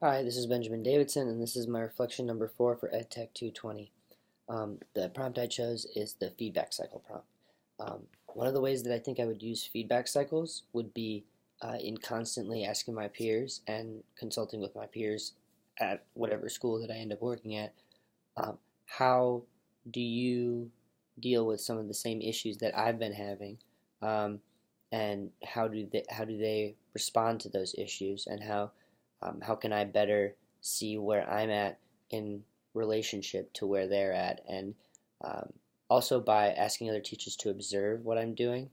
Hi, this is Benjamin Davidson, and this is my reflection number 4 for EdTech 220. The prompt I chose is the feedback cycle prompt. One of the ways that I think I would use feedback cycles would be in constantly asking my peers and consulting with my peers at whatever school that I end up working at. How do you deal with some of the same issues that I've been having, um, and how do they respond to those issues, and how can I better see where I'm at in relationship to where they're at, and um, also by asking other teachers to observe what I'm doing,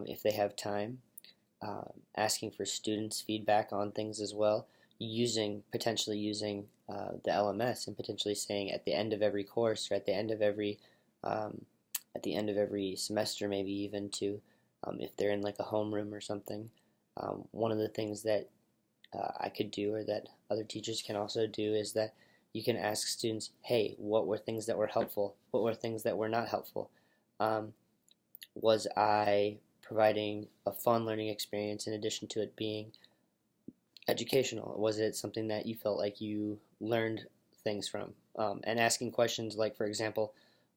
if they have time, asking for students' feedback on things as well, potentially using the LMS, and potentially saying at the end of every course, or um, at the end of every semester, maybe even to, if they're in like a homeroom or something. One of the things that I could do, or that other teachers can also do, is that you can ask students, hey, what were things that were helpful? What were things that were not helpful? Um, was I providing a fun learning experience in addition to it being educational? Was it something that you felt like you learned things from? And asking questions like, for example,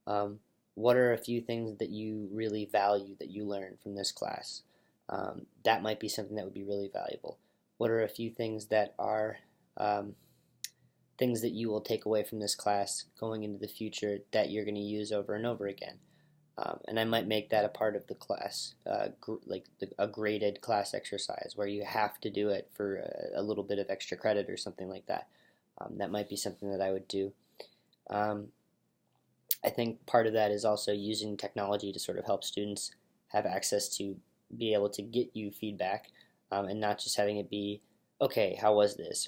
um, what are a few things that you really value that you learned from this class? That might be something that would be really valuable. What are a few things that are um, things that you will take away from this class going into the future that you're going to use over and over again? And I might make that a part of the class, a graded class exercise where you have to do it for a little bit of extra credit or something like that. That might be something that I would do. Um, I think part of that is also using technology to sort of help students have access to be able to get you feedback, and not just having it be, okay, how was this?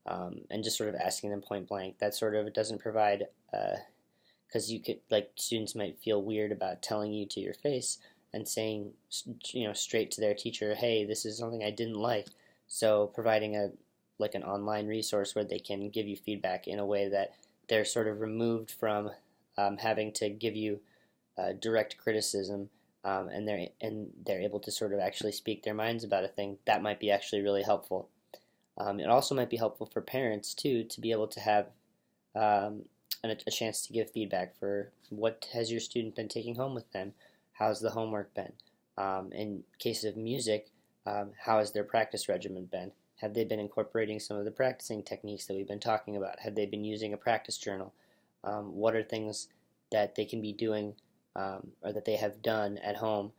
And just sort of asking them point blank. That sort of doesn't provide, because you could, like, students might feel weird about telling you to your face and saying, straight to their teacher, hey, this is something I didn't like. So providing an online resource where they can give you feedback in a way that they're sort of removed from having to give you direct criticism, and they're able to sort of actually speak their minds about a thing. That might be actually really helpful. It also might be helpful for parents too, to be able to have um, a chance to give feedback for what has your student been taking home with them. How's the homework been? In cases of music, how has their practice regimen been? Have they been incorporating some of the practicing techniques that we've been talking about? Have they been using a practice journal? What are things that they can be doing, or that they have done at home,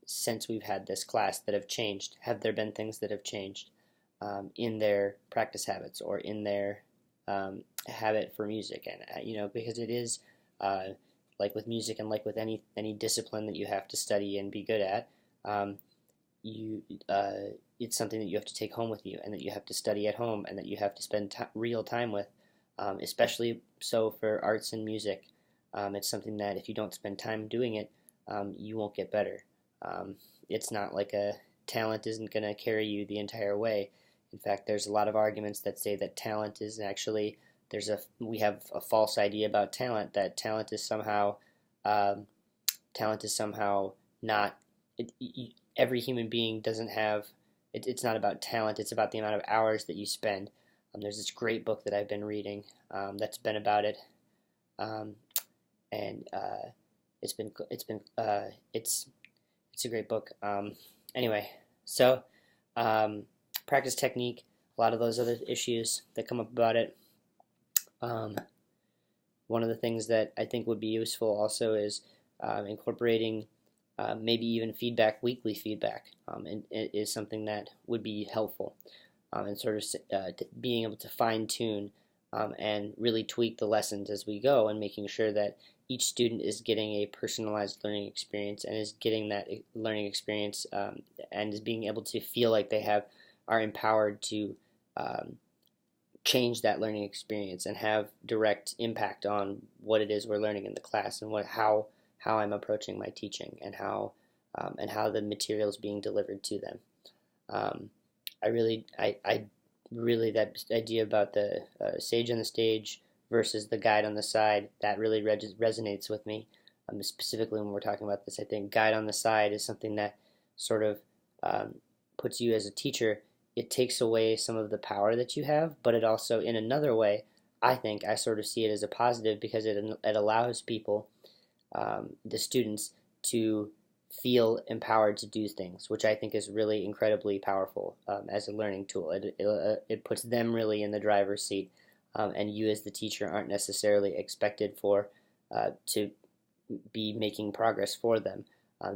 since we've had this class, that have changed? Have there been things that have changed in their practice habits, or in their habit for music? And because it is, like with music, and like with any discipline that you have to study and be good at, um, you it's something that you have to take home with you, and that you have to study at home, and that you have to spend real time with, especially so for arts and music. It's something that if you don't spend time doing it, you won't get better. Um, it's not like a talent isn't going to carry you the entire way. In fact, there's a lot of arguments that say that talent is actually, we have a false idea about talent, that um, talent is somehow not, every human being doesn't have, it's not about talent, it's about the amount of hours that you spend. There's this great book that I've been reading, that's been about it, um, and it's a great book. Anyway, so um, practice technique, a lot of those other issues that come up about it. Um, One of the things that I think would be useful also is incorporating maybe even weekly feedback, and it is something that would be helpful, and sort of being able to fine tune, and really tweak the lessons as we go, and making sure that each student is getting a personalized learning experience, and is getting that learning experience, and is being able to feel like are empowered to um, change that learning experience and have direct impact on what it is we're learning in the class, and how I'm approaching my teaching, and how the material is being delivered to them. Um, I really, that idea about the sage on the stage versus the guide on the side, that really resonates with me. Specifically when we're talking about this, I think guide on the side is something that sort of, um, puts you as a teacher it takes away some of the power that you have, but it also, in another way, I think I sort of see it as a positive because it allows people, the students, to feel empowered to do things, which I think is really incredibly powerful as a learning tool. It puts them really in the driver's seat, and you as the teacher aren't necessarily expected to be making progress for them.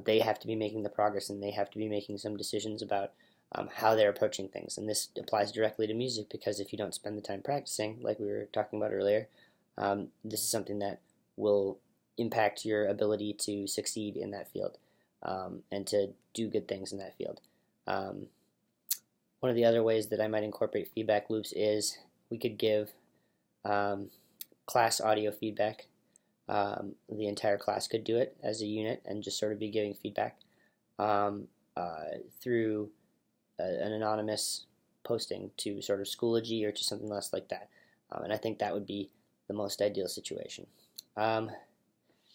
They have to be making the progress, and they have to be making some decisions about how they're approaching things. And this applies directly to music because if you don't spend the time practicing, like we were talking about earlier, this is something that will impact your ability to succeed in that field, and to do good things in that field. Um, One of the other ways that I might incorporate feedback loops is we could give um, class audio feedback. The entire class could do it as a unit and just sort of be giving feedback um, through an anonymous posting to sort of Schoology or to something else like that. And I think that would be the most ideal situation. Um,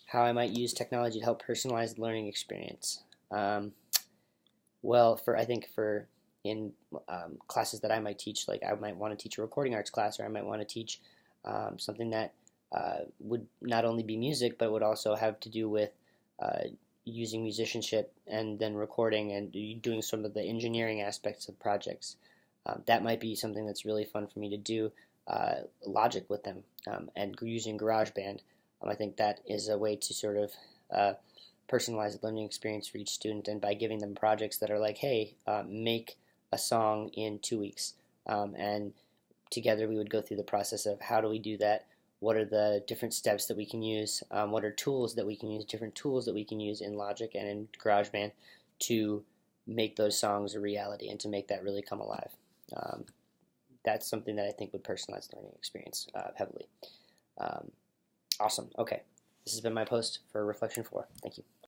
how I might use technology to help personalize the learning experience. Well, I think for in classes that I might teach, like I might want to teach a recording arts class, or I might want to teach something that would not only be music, but would also have to do with using musicianship and then recording and doing some of the engineering aspects of projects. That might be something that's really fun for me to do. Logic with them and using GarageBand. I think that is a way to sort of personalize the learning experience for each student, and by giving them projects that are like, hey, make a song in 2 weeks. And together we would go through the process of how do we do that, what are the different steps that we can use, what are tools that we can use, different tools that we can use in Logic and in GarageBand to make those songs a reality and to make that really come alive. That's something that I think would personalize the learning experience heavily. Awesome. Okay. This has been my post for Reflection 4. Thank you.